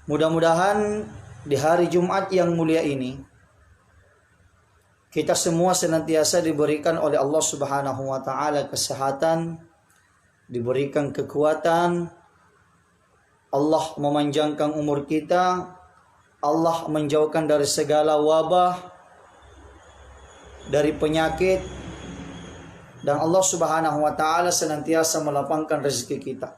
Mudah-mudahan di hari Jumat yang mulia ini kita semua senantiasa diberikan oleh Allah Subhanahu wa taala kesehatan, diberikan kekuatan, Allah memanjangkan umur kita, Allah menjauhkan dari segala wabah, dari penyakit, dan Allah Subhanahu wa taala senantiasa melapangkan rezeki kita.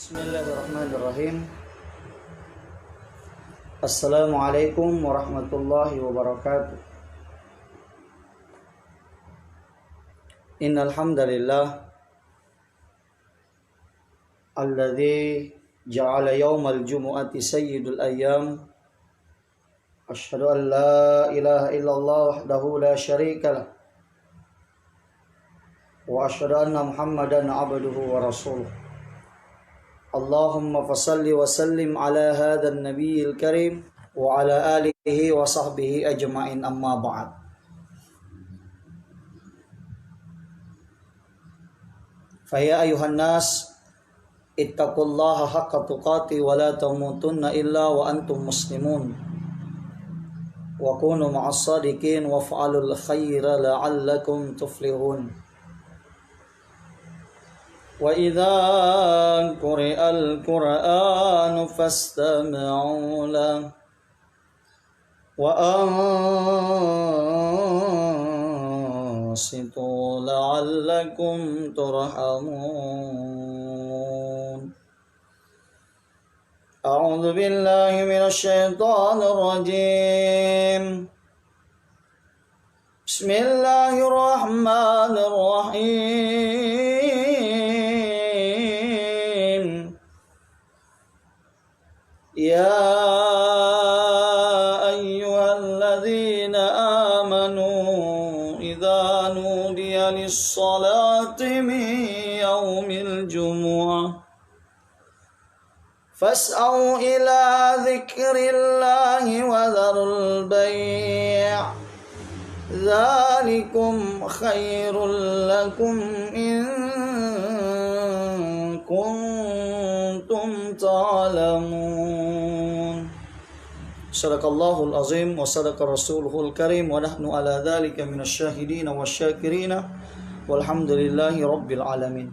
Bismillahirrahmanirrahim. Assalamualaikum warahmatullahi wabarakatuh. Innal hamdalillah alladzi ja'ala yaumal jumu'ati sayyidul ayyam. Asyhadu an la ilaha illallah wahdahu la syarikalah wa asyhadu anna Muhammadan abduhu wa rasuluh. Allahumma fasalli wa sallim ala hadzal nabiyil karim wa ala alihi wa sahbihi ajma'in, amma ba'd. Faya ayuhan nas ittaqullaha haqqa tuqati wa la tamutunna illa wa antum muslimun wa kunu ma'as sadiqin wa fa'alul khaira la'allakum tuflihun. Wa idza quri'al qur'anu fastami'u lahu wa ansitu la'allakum turhamun. A'udzu billahi minasy syaithanir rajim. Bismillahirrahmanirrahim. Ya ayyuhalladzina amanu idza nudiya lis-salati min yaumil jumu'ah fas'au ila dzikrillahi wa dzarul bai'. Dzalikum khairul lakum in kuntum ta'lamun. Sadaqallahul azim wa sadaqa rasuluhul karim wa nahnu ala dzalika minasy syahidin wasyakirin walhamdulillahi rabbil alamin.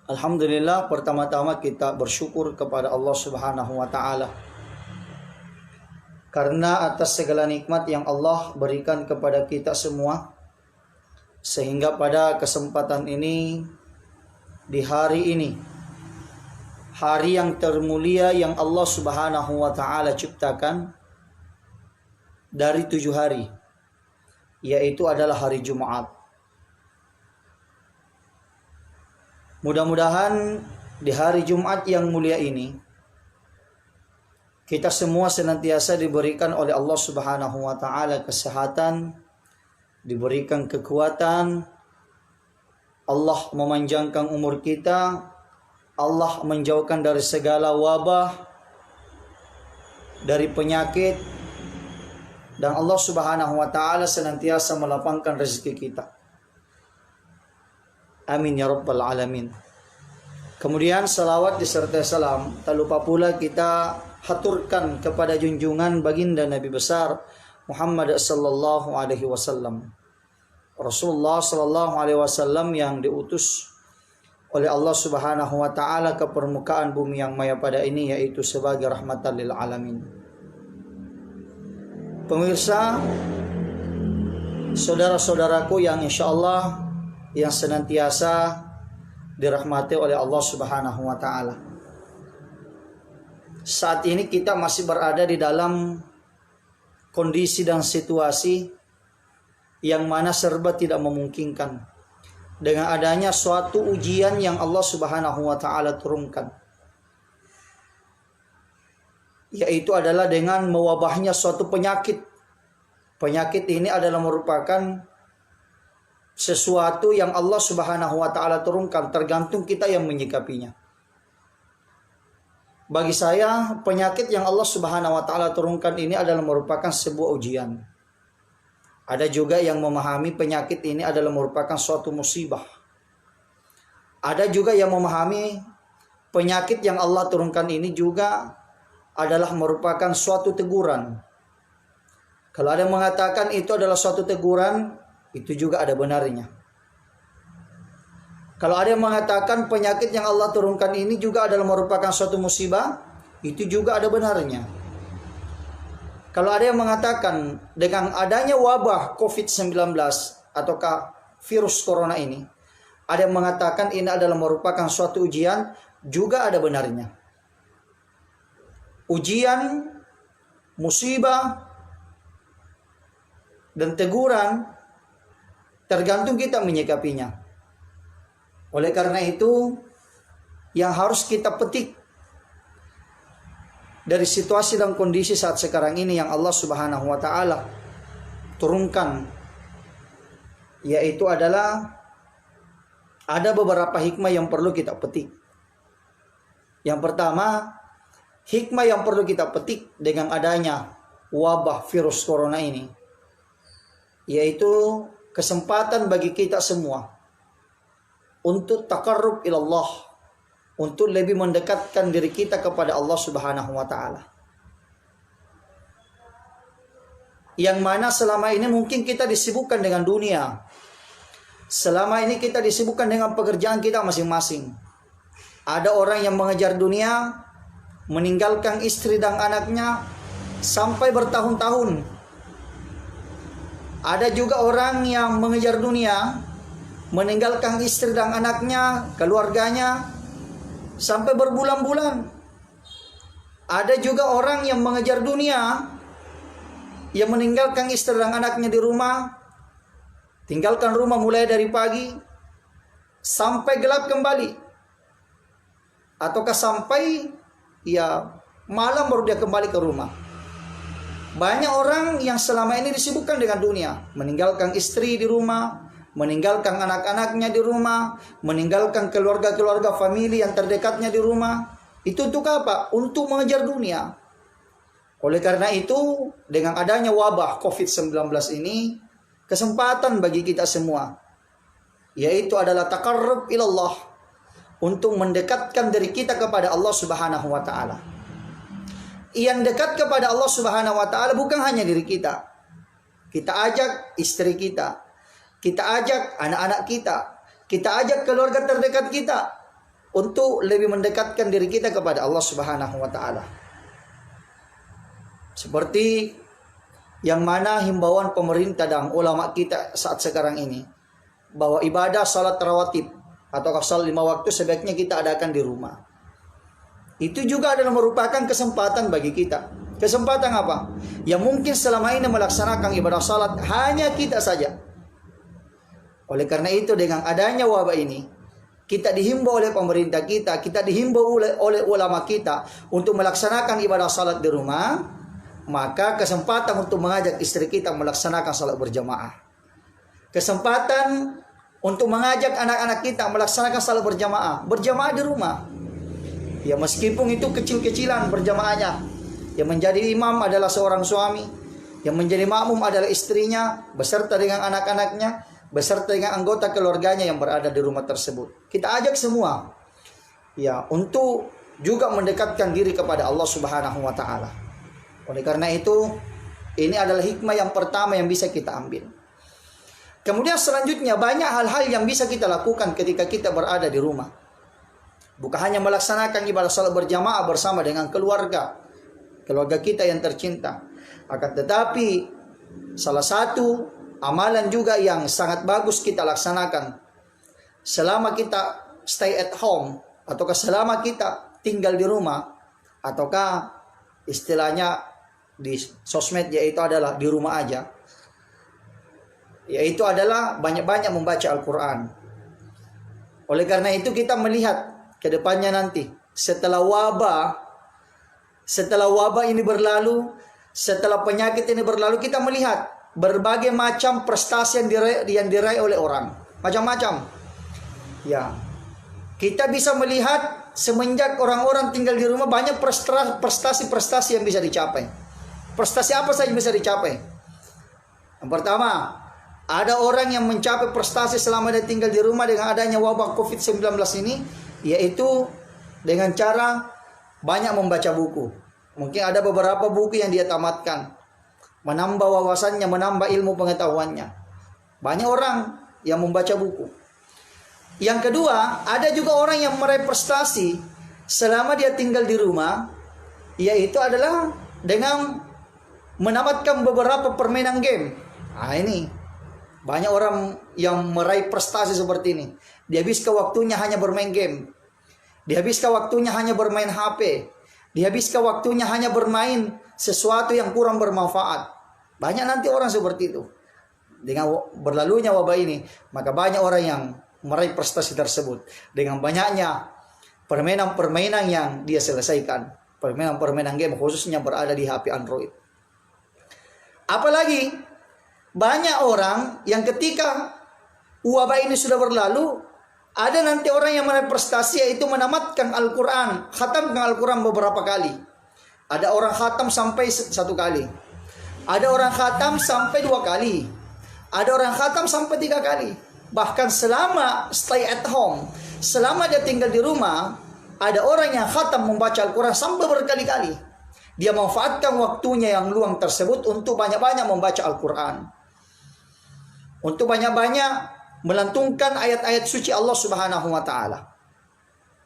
Alhamdulillah, pertama-tama kita bersyukur kepada Allah Subhanahu wa taala karena atas segala nikmat yang Allah berikan kepada kita semua, sehingga pada kesempatan ini, di hari ini, hari yang termulia yang Allah Subhanahu wa taala ciptakan dari 7 hari, yaitu adalah hari Jumat. Mudah-mudahan di hari Jumat yang mulia ini kita semua senantiasa diberikan oleh Allah Subhanahu wa taala kesehatan, diberikan kekuatan, Allah memanjangkan umur kita, Allah menjauhkan dari segala wabah, dari penyakit, dan Allah Subhanahu wa taala senantiasa melapangkan rezeki kita. Amin ya rabbal alamin. Kemudian salawat disertai salam tak lupa pula kita haturkan kepada junjungan baginda Nabi besar Muhammad sallallahu alaihi wasallam, Rasulullah sallallahu alaihi wasallam yang diutus oleh Allah Subhanahu wa taala ke permukaan bumi yang maya pada ini, yaitu sebagai rahmatan lil alamin. Pemirsa, saudara-saudaraku yang insyaallah yang senantiasa dirahmati oleh Allah Subhanahu wa taala. Saat ini kita masih berada di dalam kondisi dan situasi yang mana serba tidak memungkinkan dengan adanya suatu ujian yang Allah Subhanahu wa taala turunkan, yaitu adalah dengan mewabahnya suatu penyakit. Penyakit ini adalah merupakan sesuatu yang Allah Subhanahu wa taala turunkan, tergantung kita yang menyikapinya. Bagi saya, penyakit yang Allah Subhanahu wa taala turunkan ini adalah merupakan sebuah ujian. Ada juga yang memahami penyakit ini adalah merupakan suatu musibah. Ada juga yang memahami penyakit yang Allah turunkan ini juga adalah merupakan suatu teguran. Kalau ada yang mengatakan itu adalah suatu teguran, itu juga ada benarnya. Kalau ada yang mengatakan penyakit yang Allah turunkan ini juga adalah merupakan suatu musibah, itu juga ada benarnya. Kalau ada yang mengatakan dengan adanya wabah COVID-19 ataukah virus corona ini, ada yang mengatakan ini adalah merupakan suatu ujian, juga ada benarnya. Ujian, musibah, dan teguran tergantung kita menyikapinya. Oleh karena itu, yang harus kita petik dari situasi dan kondisi saat sekarang ini yang Allah Subhanahu wa taala turunkan, yaitu adalah ada beberapa hikmah yang perlu kita petik. Yang pertama, hikmah yang perlu kita petik dengan adanya wabah virus corona ini, yaitu kesempatan bagi kita semua untuk taqarrub ilallah, untuk lebih mendekatkan diri kita kepada Allah Subhanahu wa taala. Yang mana selama ini mungkin kita disibukkan dengan dunia. Selama ini kita disibukkan dengan pekerjaan kita masing-masing. Ada orang yang mengejar dunia, meninggalkan istri dan anaknya sampai bertahun-tahun. Ada juga orang yang mengejar dunia, meninggalkan istri dan anaknya, keluarganya, sampai berbulan-bulan. Ada juga orang yang mengejar dunia, yang meninggalkan istri dan anaknya di rumah, tinggalkan rumah mulai dari pagi, sampai gelap kembali. Ataukah sampai malam baru dia kembali ke rumah. Banyak orang yang selama ini disibukkan dengan dunia, meninggalkan istri di rumah, meninggalkan anak-anaknya di rumah, meninggalkan keluarga-keluarga famili yang terdekatnya di rumah. Itu untuk apa? Untuk mengejar dunia. Oleh karena itu, dengan adanya wabah COVID-19 ini, kesempatan bagi kita semua, yaitu adalah taqarrub ilallah, untuk mendekatkan diri kita kepada Allah Subhanahu wa taala. Yang dekat kepada Allah Subhanahu wa taala bukan hanya diri kita. Kita ajak istri kita, kita ajak anak-anak kita ajak keluarga terdekat kita untuk lebih mendekatkan diri kita kepada Allah Subhanahu wa taala. Seperti yang mana himbauan pemerintah dan ulama kita saat sekarang ini, bahwa ibadah salat rawatib atau salat 5 waktu sebaiknya kita adakan di rumah. Itu juga adalah merupakan kesempatan bagi kita. Kesempatan apa? Yang mungkin selama ini melaksanakan ibadah salat hanya kita saja. Oleh karena itu, dengan adanya wabah ini, kita dihimbau oleh pemerintah kita dihimbau oleh ulama kita untuk melaksanakan ibadah salat di rumah. Maka kesempatan untuk mengajak istri kita melaksanakan salat berjamaah. Kesempatan untuk mengajak anak-anak kita melaksanakan salat berjamaah di rumah. Ya, meskipun itu kecil-kecilan berjamaahnya. Yang menjadi imam adalah seorang suami, yang menjadi makmum adalah istrinya beserta dengan anak-anaknya, beserta dengan anggota keluarganya yang berada di rumah tersebut. Kita ajak semua ya untuk juga mendekatkan diri kepada Allah Subhanahu wa taala. Oleh karena itu, ini adalah hikmah yang pertama yang bisa kita ambil. Kemudian selanjutnya banyak hal-hal yang bisa kita lakukan ketika kita berada di rumah. Bukan hanya melaksanakan ibadah salat berjamaah bersama dengan keluarga kita yang tercinta. Akan tetapi salah satu amalan juga yang sangat bagus kita laksanakan selama kita stay at home, ataukah selama kita tinggal di rumah, ataukah istilahnya di sosmed yaitu adalah di rumah aja, yaitu adalah banyak-banyak membaca Al-Quran. Oleh karena itu kita melihat ke depannya nanti, setelah wabah ini berlalu, setelah penyakit ini berlalu, kita melihat berbagai macam prestasi yang diraih oleh orang, macam-macam. Ya, kita bisa melihat semenjak orang-orang tinggal di rumah banyak prestasi-prestasi yang bisa dicapai. Prestasi apa saja bisa dicapai? Yang pertama, ada orang yang mencapai prestasi selama dia tinggal di rumah dengan adanya wabah COVID-19 ini, yaitu dengan cara banyak membaca buku. Mungkin ada beberapa buku yang dia tamatkan, menambah wawasannya, menambah ilmu pengetahuannya. Banyak orang yang membaca buku. Yang kedua, ada juga orang yang meraih prestasi selama dia tinggal di rumah, yaitu adalah dengan menamatkan beberapa permainan game. Nah ini, banyak orang yang meraih prestasi seperti ini. Dihabiskan waktunya hanya bermain game. Dihabiskan waktunya hanya bermain HP. Dihabiskan waktunya hanya bermain sesuatu yang kurang bermanfaat. Banyak nanti orang seperti itu. Dengan berlalunya wabah ini, maka banyak orang yang meraih prestasi tersebut dengan banyaknya permainan-permainan yang dia selesaikan, permainan-permainan game khususnya berada di HP Android. Apalagi banyak orang yang ketika wabah ini sudah berlalu, ada nanti orang yang meraih prestasi yaitu menamatkan Al-Quran, khatamkan Al-Quran beberapa kali. Ada orang khatam sampai 1 kali, ada orang khatam sampai 2 kali, ada orang khatam sampai 3 kali. Bahkan selama stay at home, selama dia tinggal di rumah, ada orang yang khatam membaca Al-Quran sampai berkali-kali. Dia memanfaatkan waktunya yang luang tersebut untuk banyak-banyak membaca Al-Quran, untuk banyak-banyak melantunkan ayat-ayat suci Allah Subhanahu wa Ta'ala.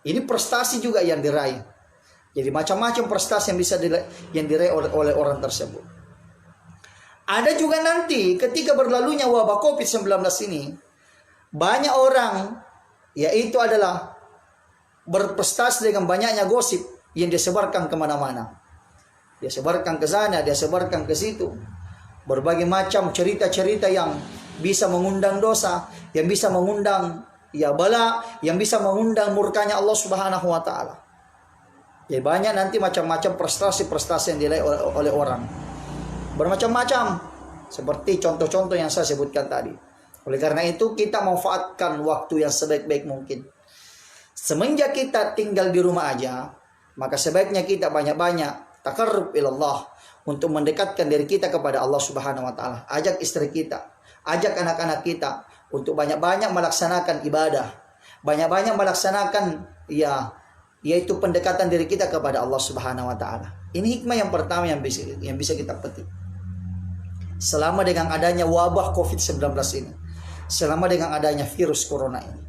Ini prestasi juga yang diraih. Jadi macam-macam prestasi yang diraih oleh orang tersebut. Ada juga nanti ketika berlalunya wabah COVID-19 ini, banyak orang yaitu adalah berprestasi dengan banyaknya gosip yang disebarkan kemana-mana. Dia sebarkan ke sana, dia sebarkan ke situ. Berbagai macam cerita-cerita yang bisa mengundang dosa, yang bisa mengundang bala, yang bisa mengundang murkanya Allah Subhanahu wa Ta'ala. Jadi banyak nanti macam-macam prestasi-prestasi yang diraih oleh orang. Bermacam-macam, seperti contoh-contoh yang saya sebutkan tadi. Oleh karena itu kita manfaatkan waktu yang sebaik-baik mungkin. Semenjak kita tinggal di rumah aja, maka sebaiknya kita banyak-banyak taqarrub ilallah, untuk mendekatkan diri kita kepada Allah Subhanahu wa Ta'ala. Ajak istri kita, ajak anak-anak kita untuk banyak-banyak melaksanakan ibadah, banyak-banyak melaksanakan yaitu pendekatan diri kita kepada Allah Subhanahu wa Ta'ala. Ini hikmah yang pertama yang bisa kita petik. Selama dengan adanya wabah COVID-19 ini, selama dengan adanya virus corona ini,